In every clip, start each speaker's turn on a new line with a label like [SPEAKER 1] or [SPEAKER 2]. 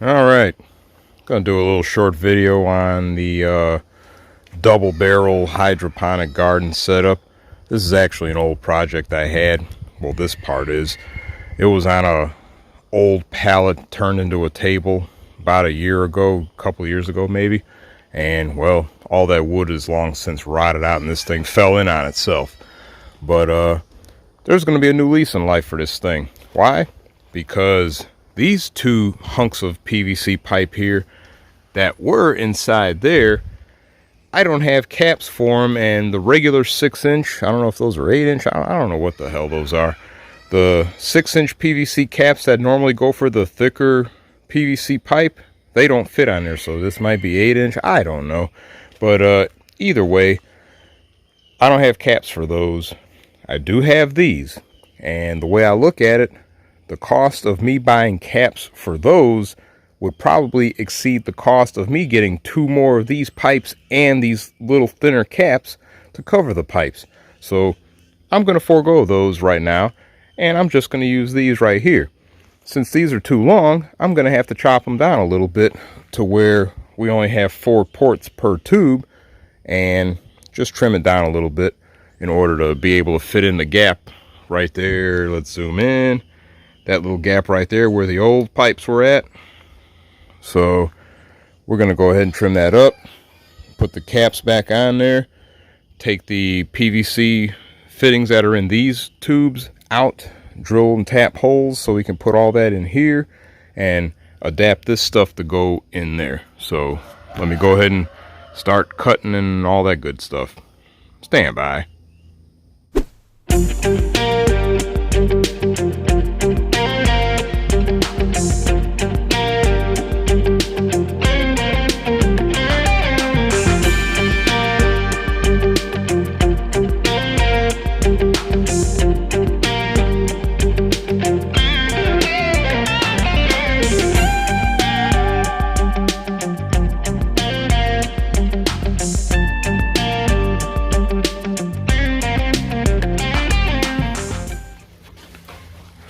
[SPEAKER 1] Alright, gonna do a little short video on the double barrel hydroponic garden setup. This is actually an old project I had. Well, this part is. It was on a old pallet turned into a table about a year ago, a couple of years ago maybe. And well, all that wood is long since rotted out and this thing fell in on itself. But there's gonna be a new lease on life for this thing. Why? Because these two hunks of PVC pipe here that were inside there, I don't have caps for them, and the regular 6-inch, I don't know if those are 8-inch, I don't know what the hell those are. The 6-inch PVC caps that normally go for the thicker PVC pipe, they don't fit on there, so this might be 8-inch, I don't know. But either way, I don't have caps for those. I do have these, and the way I look at it, the cost of me buying caps for those would probably exceed the cost of me getting 2 more of these pipes and these little thinner caps to cover the pipes. So I'm going to forego those right now, and I'm just going to use these right here. Since these are too long, I'm going to have to chop them down a little bit to where we only have 4 ports per tube, and just trim it down a little bit in order to be able to fit in the gap right there. Let's zoom in. That little gap right there where the old pipes were at. So we're going to go ahead and trim that up, put the caps back on there, take the PVC fittings that are in these tubes out, drill and tap holes so we can put all that in here and adapt this stuff to go in there. So let me go ahead and start cutting and all that good stuff. Stand by.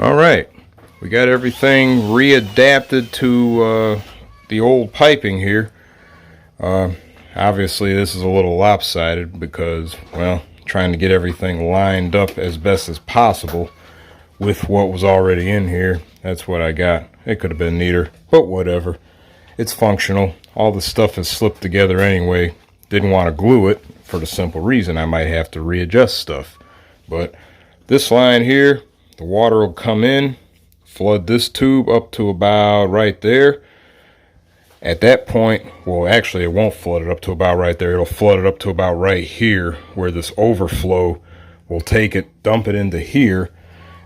[SPEAKER 1] Alright, we got everything readapted to the old piping here. Obviously this is a little lopsided because, well, trying to get everything lined up as best as possible with what was already in here. That's what I got. It could have been neater, but whatever. It's functional. All the stuff is slipped together anyway. Didn't want to glue it for the simple reason I might have to readjust stuff. But this line here, the water will come in, flood this tube up to about right there. At that point, well, actually it won't flood it up to about right there. It'll flood it up to about right here where this overflow will take it, dump it into here,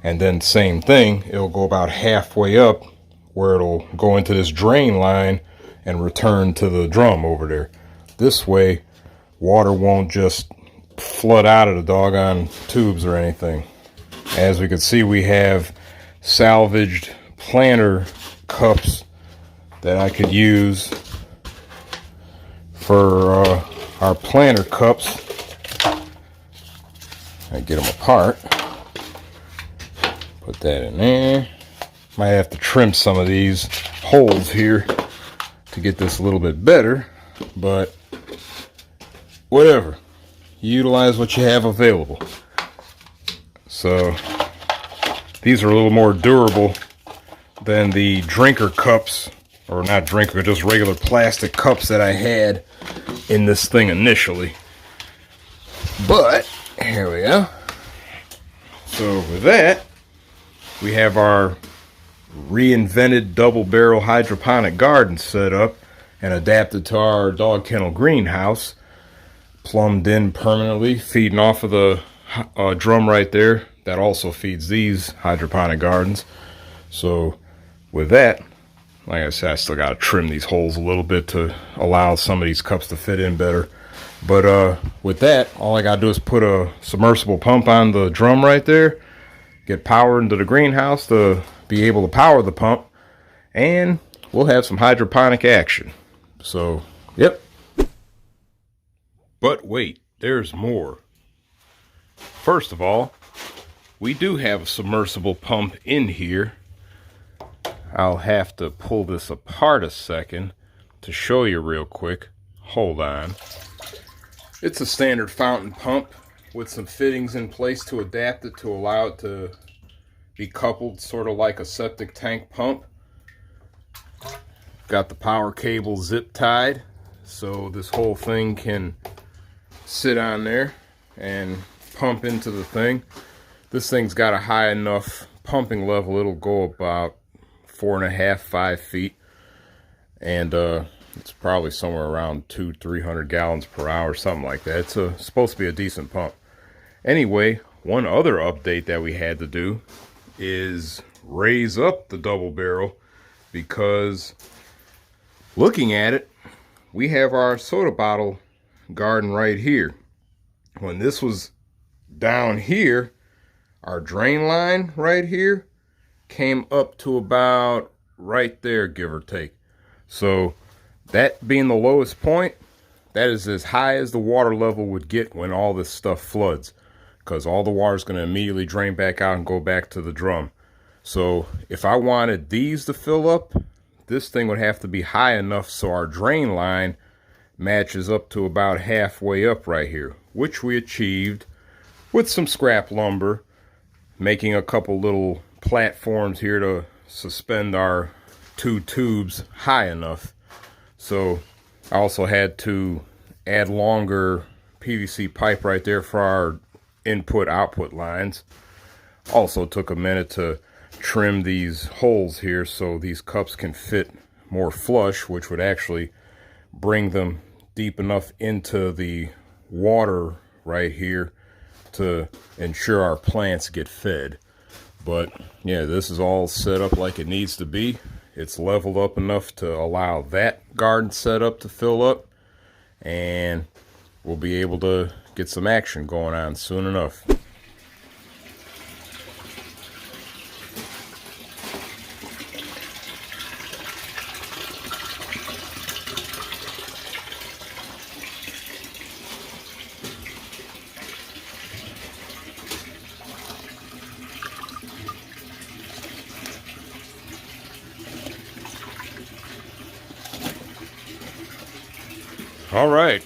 [SPEAKER 1] and then same thing, it'll go about halfway up where it'll go into this drain line and return to the drum over there. This way, water won't just flood out of the doggone tubes or anything. As we can see, we have salvaged planter cups that I could use for our planter cups. I get them apart. Put that in there. Might have to trim some of these holes here to get this a little bit better, but whatever. Utilize what you have available. So these are a little more durable than the drinker cups, or not drinker, just regular plastic cups that I had in this thing initially. But here we go. So with that, we have our reinvented double barrel hydroponic garden set up and adapted to our Dog Kennel Greenhouse, plumbed in permanently, feeding off of the drum right there that also feeds these hydroponic gardens. So with that, like I said, I still got to trim these holes a little bit to allow some of these cups to fit in better. But with that, all I got to do is put a submersible pump on the drum right there, get power into the greenhouse to be able to power the pump, and we'll have some hydroponic action. So, yep. But wait, there's more. First of all, we do have a submersible pump in here. I'll have to pull this apart a second to show you real quick. Hold on. It's a standard fountain pump with some fittings in place to adapt it to allow it to be coupled sort of like a septic tank pump. Got the power cable zip tied so this whole thing can sit on there and pump into the thing. This thing's got a high enough pumping level, it'll go about 4.5, 5 feet, and it's probably somewhere around 200-300 gallons per hour, something like that. It's supposed to be a decent pump. Anyway, one other update that we had to do is raise up the double barrel, because looking at it, we have our soda bottle garden right here. When this was down here, our drain line right here came up to about right there, give or take. So that being the lowest point, that is as high as the water level would get when all this stuff floods, because all the water is going to immediately drain back out and go back to the drum. So if I wanted these to fill up, this thing would have to be high enough so our drain line matches up to about halfway up right here, which we achieved with some scrap lumber, making a couple little platforms here to suspend our 2 tubes high enough. So I also had to add longer PVC pipe right there for our input output lines. Also took a minute to trim these holes here so these cups can fit more flush, which would actually bring them deep enough into the water right here to ensure our plants get fed. But yeah, this is all set up like it needs to be. It's leveled up enough to allow that garden setup to fill up, and we'll be able to get some action going on soon enough. All right,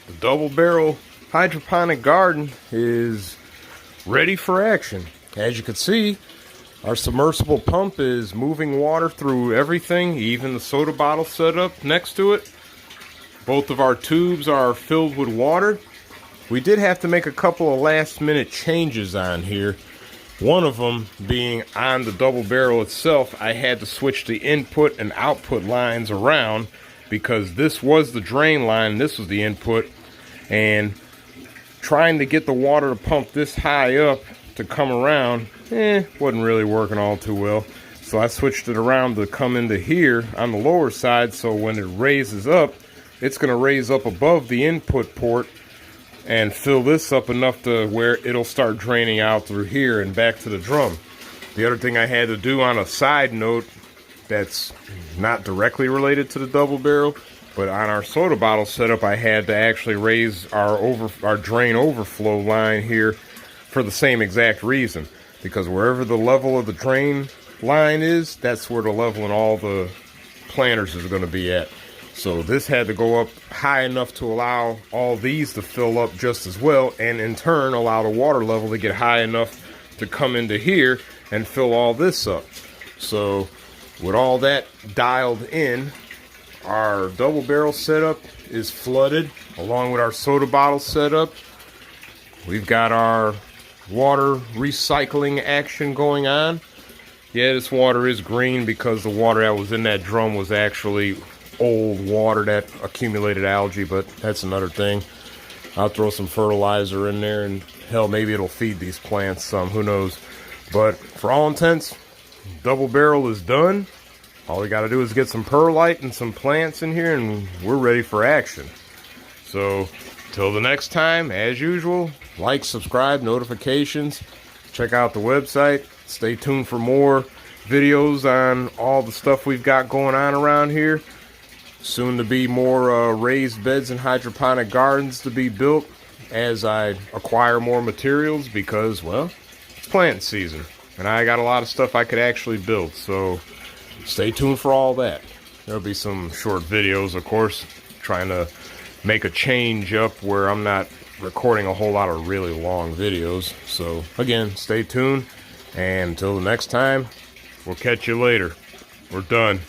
[SPEAKER 1] the double barrel hydroponic garden is ready for action. As you can see, our submersible pump is moving water through everything, even the soda bottle setup next to it. Both of our tubes are filled with water. We did have to make a couple of last minute changes on here. One of them being on the double barrel itself, I had to switch the input and output lines around, because this was the drain line, this was the input, and trying to get the water to pump this high up to come around, wasn't really working all too well. So I switched it around to come into here on the lower side, so when it raises up, it's going to raise up above the input port and fill this up enough to where it'll start draining out through here and back to the drum. The other thing I had to do on a side note that's not directly related to the double barrel, but on our soda bottle setup, I had to actually raise our drain overflow line here for the same exact reason, because wherever the level of the drain line is, that's where the level in all the planters is going to be at. So this had to go up high enough to allow all these to fill up just as well, and in turn allow the water level to get high enough to come into here and fill all this up. So with all that dialed in, our double barrel setup is flooded along with our soda bottle setup. We've got our water recycling action going on. Yeah, this water is green because the water that was in that drum was actually old water that accumulated algae, but that's another thing. I'll throw some fertilizer in there and hell, maybe it'll feed these plants some, who knows. But for all intents, double barrel is done. All we got to do is get some perlite and some plants in here and we're ready for action. So till the next time, as usual, like, subscribe, notifications, check out the website, stay tuned for more videos on all the stuff we've got going on around here. Soon to be more raised beds and hydroponic gardens to be built as I acquire more materials, because, well, it's planting season and I got a lot of stuff I could actually build. So stay tuned for all that. There'll be some short videos, of course, trying to make a change up where I'm not recording a whole lot of really long videos. So again, stay tuned, and until the next time, we'll catch you later. We're done.